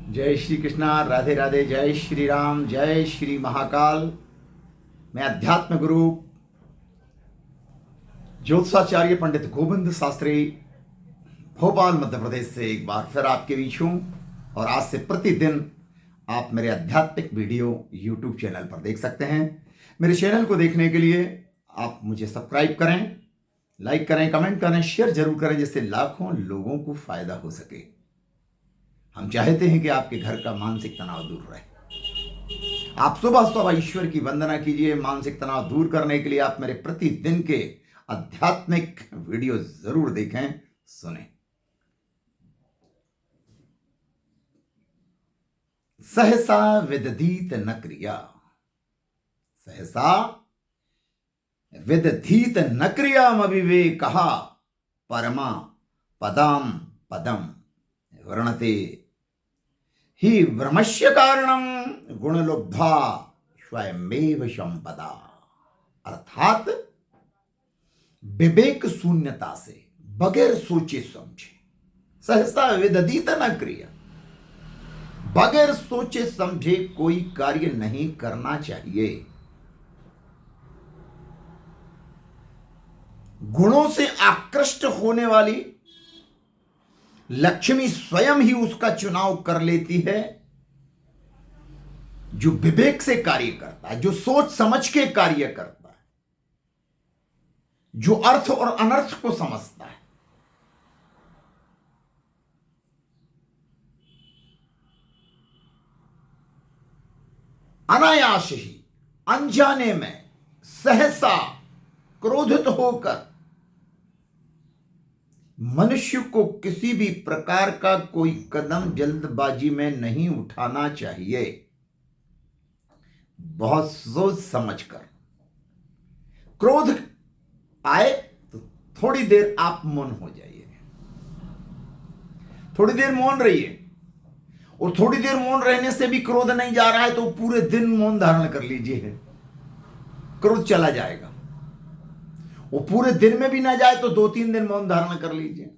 जय श्री कृष्णा, राधे राधे, जय श्री राम, जय श्री महाकाल। मैं अध्यात्म गुरु ज्योतिषाचार्य पंडित गोविंद शास्त्री भोपाल मध्य प्रदेश से एक बार फिर आपके बीच हूं। और आज से प्रतिदिन आप मेरे आध्यात्मिक वीडियो YouTube चैनल पर देख सकते हैं। मेरे चैनल को देखने के लिए आप मुझे सब्सक्राइब करें, लाइक करें, कमेंट करें, शेयर जरूर करें, जिससे लाखों लोगों को फायदा हो सके। हम चाहते हैं कि आपके घर का मानसिक तनाव दूर रहे। आप सुबह सुबह ईश्वर की वंदना कीजिए। मानसिक तनाव दूर करने के लिए आप मेरे प्रतिदिन के आध्यात्मिक वीडियो जरूर देखें, सुने। सहसा विदधीत न क्रिया, सहसा विदधीत न क्रियाम अविवेकः परमा पदाम पदम वर्णते ही ब्रह्मस्य कारणम गुणलुब्धा स्वयमेव संपदा। अर्थात विवेक शून्यता से, बगैर सोचे समझे, सहसा विदधीत न क्रिया, बगैर सोचे समझे कोई कार्य नहीं करना चाहिए। गुणों से आकृष्ट होने वाली लक्ष्मी स्वयं ही उसका चुनाव कर लेती है। जो विवेक से कार्य करता है, जो सोच समझ के कार्य करता है, जो अर्थ और अनर्थ को समझता है, अनायास ही, अनजाने में, सहसा क्रोधित होकर मनुष्य को किसी भी प्रकार का कोई कदम जल्दबाजी में नहीं उठाना चाहिए। बहुत सोच समझकर। क्रोध आए तो थोड़ी देर आप मौन हो जाइए, थोड़ी देर मौन रहिए। और थोड़ी देर मौन रहने से भी क्रोध नहीं जा रहा है तो पूरे दिन मौन धारण कर लीजिए, क्रोध चला जाएगा। वो पूरे दिन में भी ना जाए तो 2-3 दिन मौन धारण कर लीजिए।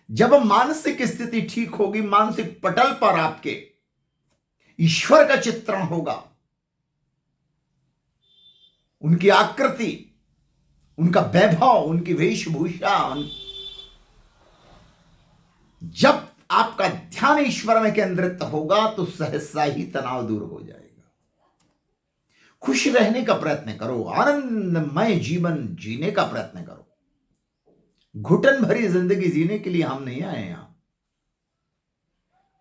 जब मानसिक स्थिति ठीक होगी, मानसिक पटल पर आपके ईश्वर का चित्रण होगा, उनकी आकृति, उनका वैभव, उनकी वेशभूषा, जब आपका ध्यान ईश्वर में केंद्रित होगा तो सहसा ही तनाव दूर हो जाएगा। खुश रहने का प्रयत्न करो, आनंदमय जीवन जीने का प्रयत्न करो। घुटन भरी जिंदगी जीने के लिए हम नहीं आए यहां।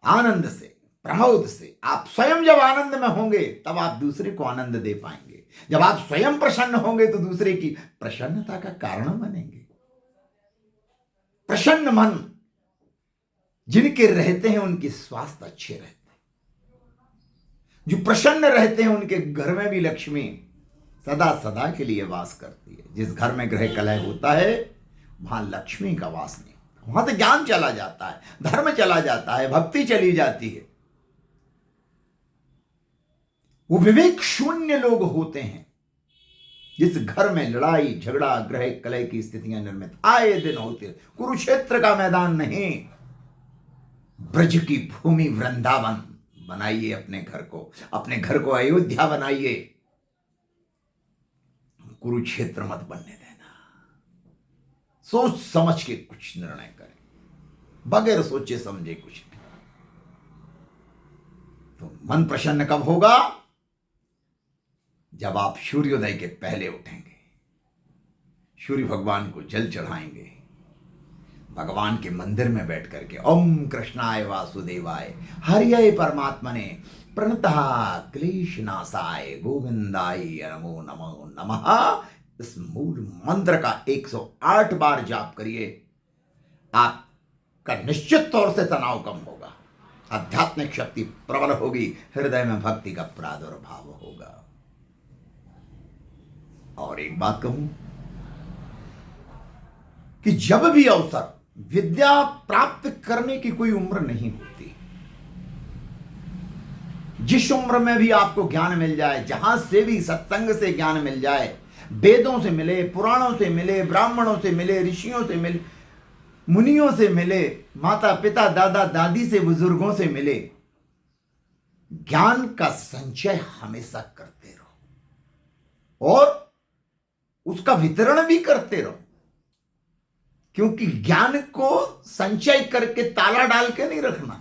आनंद से, प्रमोद से, आप स्वयं जब आनंद में होंगे तब आप दूसरे को आनंद दे पाएंगे। जब आप स्वयं प्रसन्न होंगे तो दूसरे की प्रसन्नता का कारण बनेंगे। प्रसन्न मन जिनके रहते हैं उनके स्वास्थ्य अच्छे रहते हैं। जो प्रसन्न रहते हैं उनके घर में भी लक्ष्मी सदा सदा के लिए वास करती है। जिस घर में ग्रह कलह होता है वहां लक्ष्मी का वास नहीं होता। वहां से ज्ञान चला जाता है, धर्म चला जाता है, भक्ति चली जाती है। वो विवेक शून्य लोग होते हैं। जिस घर में लड़ाई झगड़ा ग्रह कलह की स्थितियां निर्मित आए दिन होती है। कुरुक्षेत्र का मैदान नहीं, ब्रज की भूमि वृंदावन बनाइए। अपने घर को अयोध्या बनाइए। कुरुक्षेत्र मत बनने देना। सोच समझ के कुछ निर्णय करें, बगैर सोचे समझे कुछ नहीं। तो मन प्रसन्न कब होगा? जब आप सूर्योदय के पहले उठेंगे, सूर्य भगवान को जल चढ़ाएंगे, भगवान के मंदिर में बैठ करके ओम कृष्णाय वासुदेवाय हरिये परमात्मने प्रणतः क्लेशनाशाय गोविंदाय नमो नमो नमः, इस मूल मंत्र का 108 बार जाप करिए। आपका निश्चित तौर से तनाव कम होगा, आध्यात्मिक शक्ति प्रबल होगी, हृदय में भक्ति का प्रादुर्भाव होगा। और एक बात कहूं कि जब भी अवसर, विद्या प्राप्त करने की कोई उम्र नहीं होती। जिस उम्र में भी आपको ज्ञान मिल जाए, जहां से भी सत्संग से ज्ञान मिल जाए, वेदों से मिले, पुराणों से मिले, ब्राह्मणों से मिले, ऋषियों से मिले, मुनियों से मिले, माता पिता दादा दादी से, बुजुर्गों से मिले। ज्ञान का संचय हमेशा करते रहो और उसका वितरण भी करते रहो, क्योंकि ज्ञान को संचय करके ताला डाल के नहीं रखना।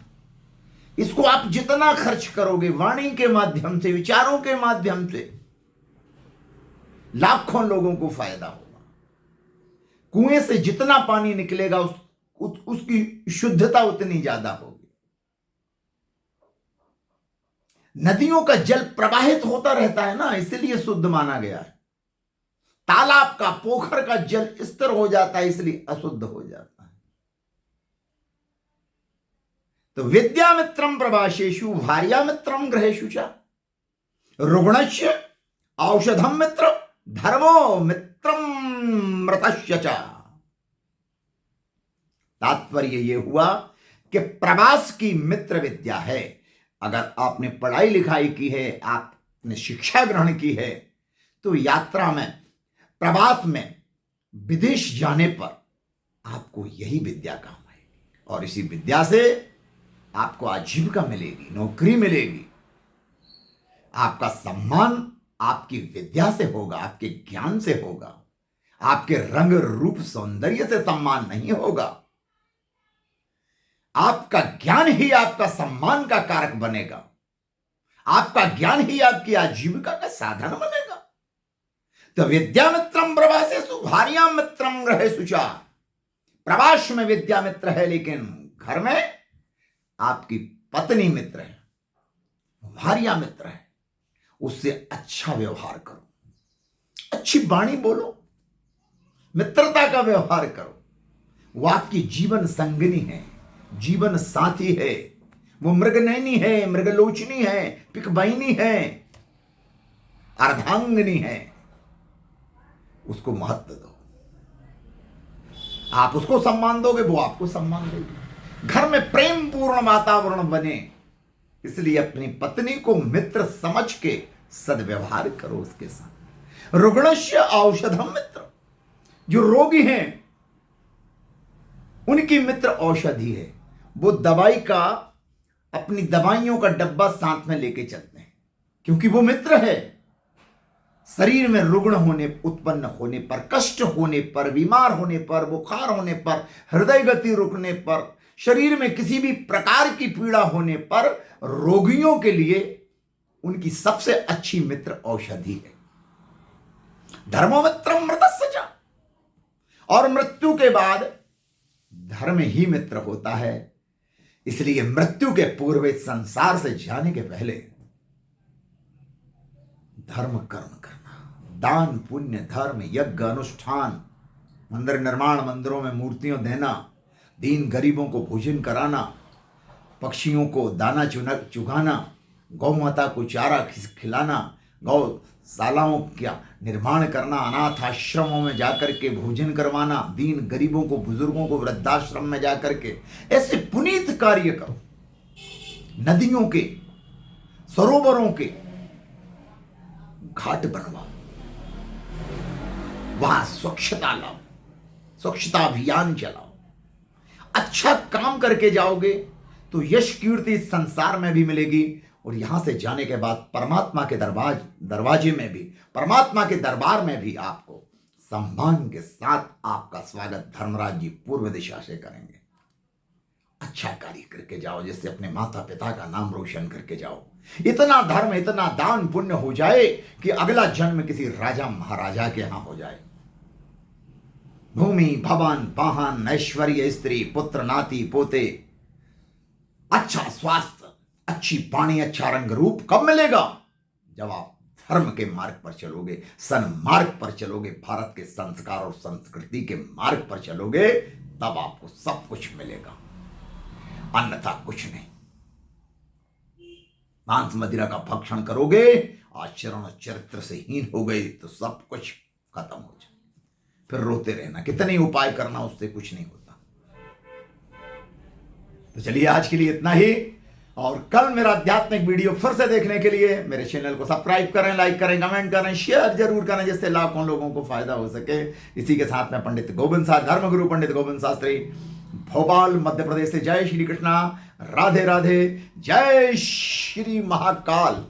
इसको आप जितना खर्च करोगे वाणी के माध्यम से, विचारों के माध्यम से, लाखों लोगों को फायदा होगा। कुएं से जितना पानी निकलेगा उसकी शुद्धता उतनी ज्यादा होगी। नदियों का जल प्रवाहित होता रहता है ना, इसलिए शुद्ध माना गया है। तालाब का, पोखर का जल स्थिर हो जाता है, इसलिए अशुद्ध हो जाता है। तो विद्यामित्रम प्रभाषेषु भार्यामित्रम गृहेषु च रुग्णस्य औषधम मित्र धर्मो मित्रम मृतस्य च। तात्पर्य यह हुआ कि प्रवास की मित्र विद्या है। अगर आपने पढ़ाई लिखाई की है, आपने शिक्षा ग्रहण की है, तो यात्रा में, प्रवास में, विदेश जाने पर आपको यही विद्या काम आएगी और इसी विद्या से आपको आजीविका मिलेगी, नौकरी मिलेगी। आपका सम्मान आपकी विद्या से होगा, आपके ज्ञान से होगा। आपके रंग रूप सौंदर्य से सम्मान नहीं होगा। आपका ज्ञान ही आपका सम्मान का कारक बनेगा। आपका ज्ञान ही आपकी आजीविका का साधन बनेगा। तो विद्यामित्रम प्रवासेषु भार्यामित्रम गृहेषु च। प्रवास में विद्या मित्र है, लेकिन घर में आपकी पत्नी मित्र है, भार्या मित्र है। उससे अच्छा व्यवहार करो, अच्छी वाणी बोलो, मित्रता का व्यवहार करो। वो आपकी जीवन संगिनी है, जीवन साथी है। वो मृगनयनी है, मृगलोचनी है, पिकबैनी है, अर्धांगिनी है। उसको महत्व दो। आप उसको सम्मान दोगे, वो आपको सम्मान देगी। घर में प्रेम पूर्ण वातावरण बने, इसलिए अपनी पत्नी को मित्र समझ के सद्व्यवहार करो उसके साथ। रुग्णस्य औषधम मित्र। जो रोगी हैं उनकी मित्र औषधि है। वो दवाई का, अपनी दवाइयों का डब्बा साथ में लेके चलते हैं, क्योंकि वो मित्र है। शरीर में रुग्ण होने, उत्पन्न होने पर, कष्ट होने पर, बीमार होने पर, बुखार होने पर, हृदय गति रुकने पर, शरीर में किसी भी प्रकार की पीड़ा होने पर रोगियों के लिए उनकी सबसे अच्छी मित्र औषधि है। धर्ममित्रम मृतस्य च। और मृत्यु के बाद धर्म ही मित्र होता है। इसलिए मृत्यु के पूर्व इस संसार से जाने के पहले धर्म कर्म करना, दान पुण्य धर्म यज्ञ अनुष्ठान, मंदिर निर्माण, मंदिरों में मूर्तियों देना, दीन गरीबों को भोजन कराना, पक्षियों को दाना चुगाना, गौ माता को चारा खिलाना, गौशालाओं का निर्माण करना, अनाथ आश्रमों में जाकर के भोजन करवाना, दीन गरीबों को, बुजुर्गों को वृद्धाश्रम में जाकर के ऐसे पुनीत कार्य करो। नदियों के, सरोवरों के घाट बनवाओ, वहां स्वच्छता लाओ, स्वच्छता अभियान चलाओ। अच्छा काम करके जाओगे तो यश कीर्ति इस संसार में भी मिलेगी, और यहां से जाने के बाद परमात्मा के दरवाजे में भी, परमात्मा के दरबार में भी आपको सम्मान के साथ आपका स्वागत धर्मराज जी पूर्व दिशा से करेंगे। अच्छा कार्य करके जाओ, जिससे अपने माता पिता का नाम रोशन करके जाओ। इतना धर्म, इतना दान पुण्य हो जाए कि अगला जन्म किसी राजा महाराजा के यहां हो जाए। भूमि भवन वाहन ऐश्वर्य, स्त्री पुत्र नाती पोते, अच्छा स्वास्थ्य, अच्छी वाणी, अच्छा रंग रूप कब मिलेगा? जब आप धर्म के मार्ग पर चलोगे, सन्मार्ग पर चलोगे, भारत के संस्कार और संस्कृति के मार्ग पर चलोगे, तब आपको सब कुछ मिलेगा, अन्यथा कुछ नहीं। मांस मदिरा का भक्षण करोगे, आचरण और चरित्र से हीन हो गए तो सब कुछ खत्म हो जाए। फिर रोते रहना, कितने उपाय करना, उससे कुछ नहीं होता। तो चलिए आज के लिए इतना ही, और कल मेरा आध्यात्मिक वीडियो फिर से देखने के लिए मेरे चैनल को सब्सक्राइब करें, लाइक करें, कमेंट करें, शेयर जरूर करें, जिससे लाखों लोगों को फायदा हो सके। इसी के साथ में पंडित गोविंद शास्त्री, धर्मगुरु पंडित गोविंद शास्त्री भोपाल मध्य प्रदेश से जय श्री कृष्णा, राधे राधे, जय श्री महाकाल।